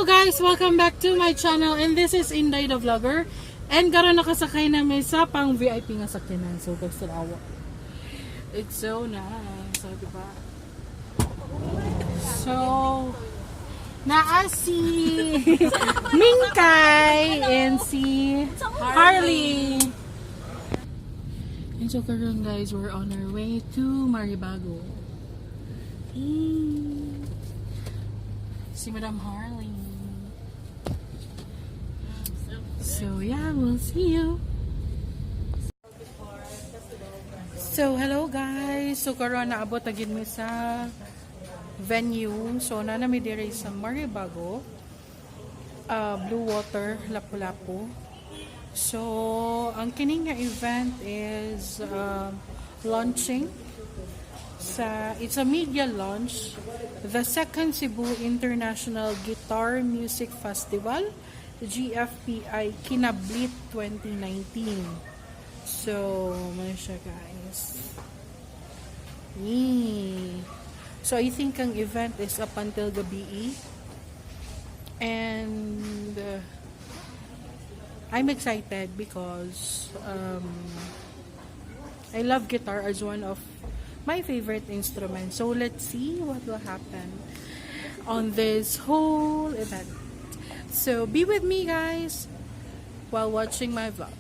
Hello guys! Welcome back to my channel and this is Inday the vlogger. And karon nakasakay namin sa pang VIP nga sakyanan. So gusto awa. It's so nice. So diba? So naa si Mingkay and si Harley. And so karon guys, we're on our way to Maribago. Si Madam Harley. So yeah, we'll see you. So hello guys. So karon naabot agad mi sa venue. So na mi diri sa Maribago. Blue Water, Lapu-Lapu. So ang kining nga event is launching. It's a media launch, the second Cebu International Guitar Music Festival, GFPI Kinablit 2019. So, may siya guys. So, I think ang event is up until gabi. And I'm excited because I love guitar as one of my favorite instrument. So let's see what will happen on this whole event. So be with me guys while watching my vlog.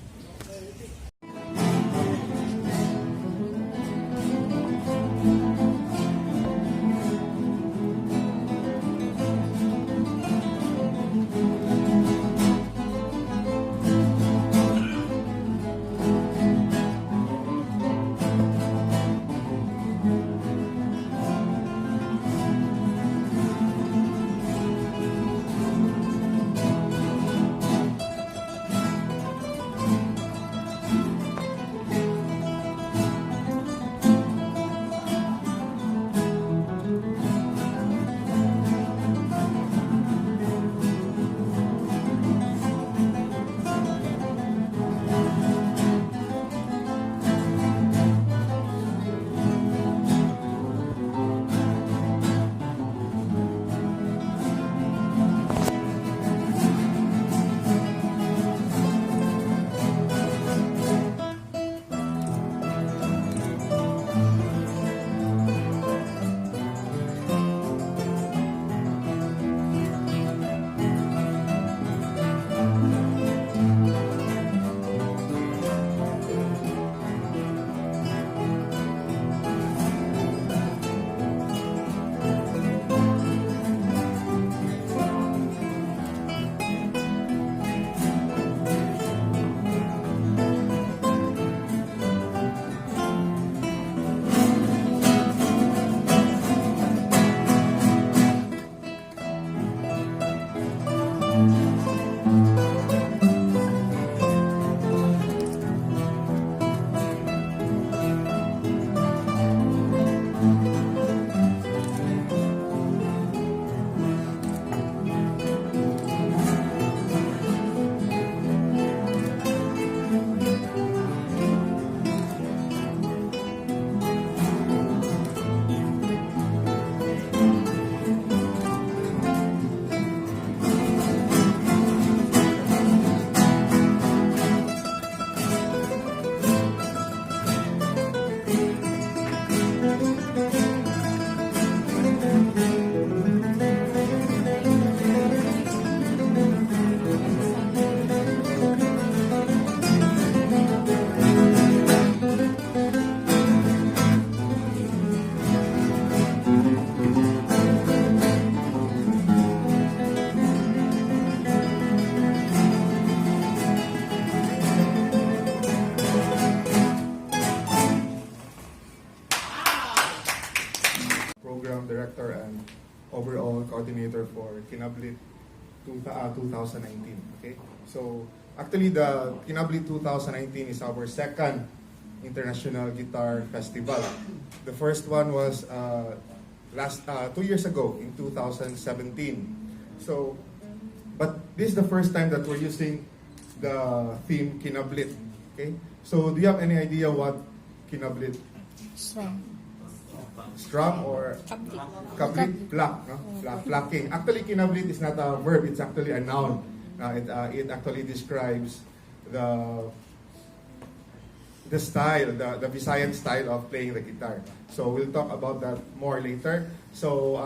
Director and overall coordinator for Kinablit 2019. Okay, so actually the Kinablit 2019 is our second International Guitar Festival. The first one was last 2 years ago in 2017. So, but this is the first time that we're using the theme Kinablit. Okay, so do you have any idea what Kinablit? Song. strum or kablit, pluck, no? Plucking. Actually, kinablit is not a verb, it's actually a noun. It actually describes the style, the Visayan style of playing the guitar. So we'll talk about that more later. So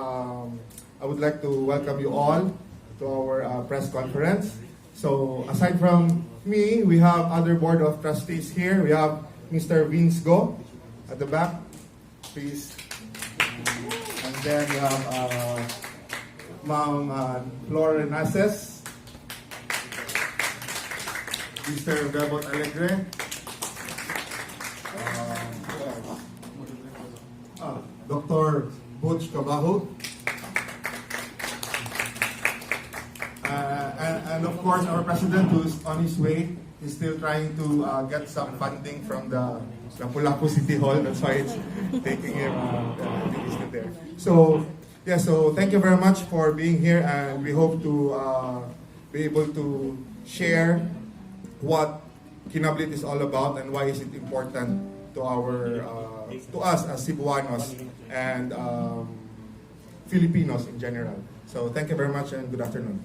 I would like to welcome you all to our press conference. So aside from me, we have other board of trustees here. We have Mr. Vince Go at the back, please. And then we have Ma'am Flora Nases, Mr. Bebot Alegre, Dr. Butch Cabajo, and of course our president, who's on his way. He's still trying to get some funding from the Lapu-Lapu City Hall. That's why it's taking him. I think he's still there. So yeah, so thank you very much for being here, and we hope to be able to share what Kinablit is all about and why is it important to to us as Cebuanos and Filipinos in general. So thank you very much and good afternoon.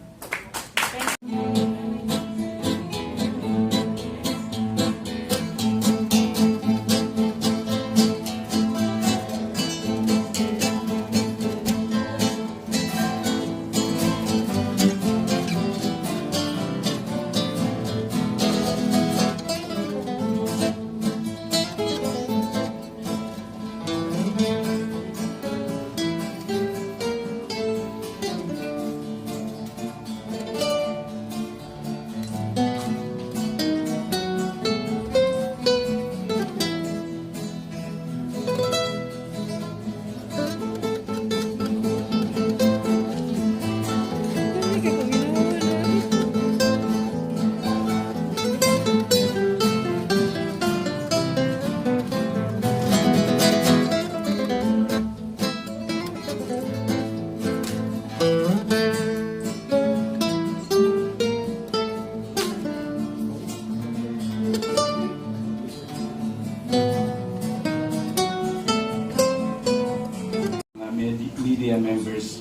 Media members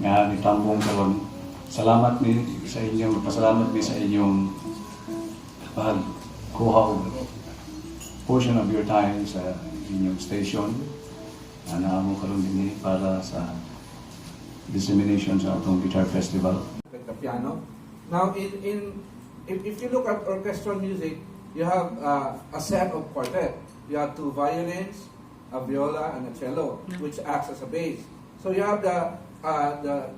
nga nitambong karon. Salamat mi sa inyong pasalamat mi sa inyong pagkuha og portion of your time sa inyong station. Naamo karon dinhi para sa dissemination sa atong guitar festival. The piano. Now, if you look at orchestral music, you have a set of quartet. You have two violins, a viola, and a cello, which acts as a bass. So you have the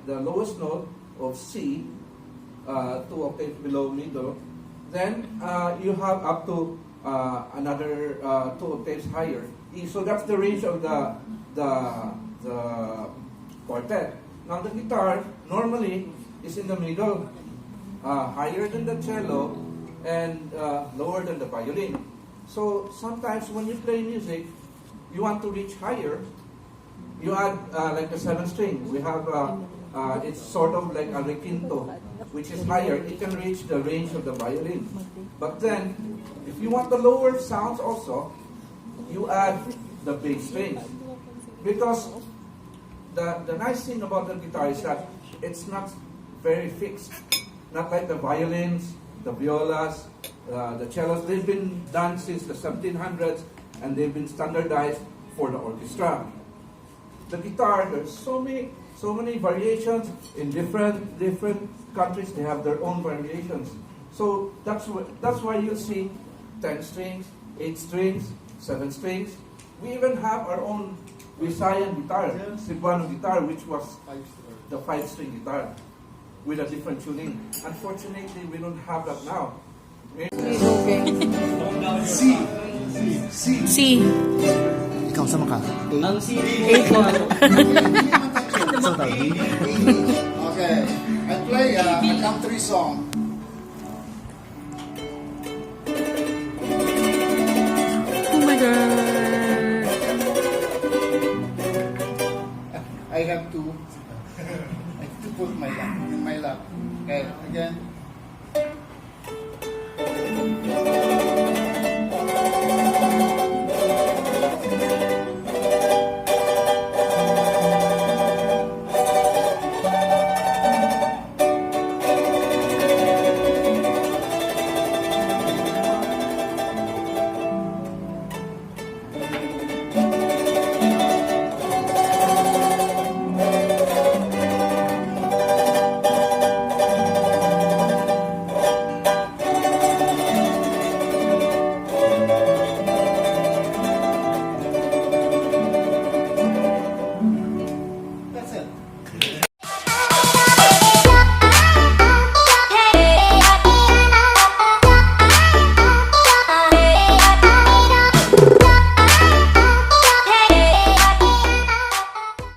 lowest note of C, 2 octaves below middle. Then you have up to another 2 octaves higher. So that's the range of the quartet. Now the guitar normally is in the middle, higher than the cello and lower than the violin. So sometimes when you play music, you want to reach higher, you add like a 7th string. We have, it's sort of like a requinto, which is higher. It can reach the range of the violin. But then, if you want the lower sounds also, you add the bass strings. Because the nice thing about the guitar is that it's not very fixed. Not like the violins, the violas, the cellos. They've been done since the 1700s and they've been standardized for the orchestra. The guitar, there's so many variations in different countries. They have their own variations. So that's why you'll see 10 strings, 8 strings, 7 strings. We even have our own Visayan guitar, Cebuano guitar, which was the 5-string guitar with a different tuning. Unfortunately, we don't have that now. C. Ikaw sama ka? A po. Okay. I play a country song. Oh my God. I have to put my lap in my lap. Okay, again.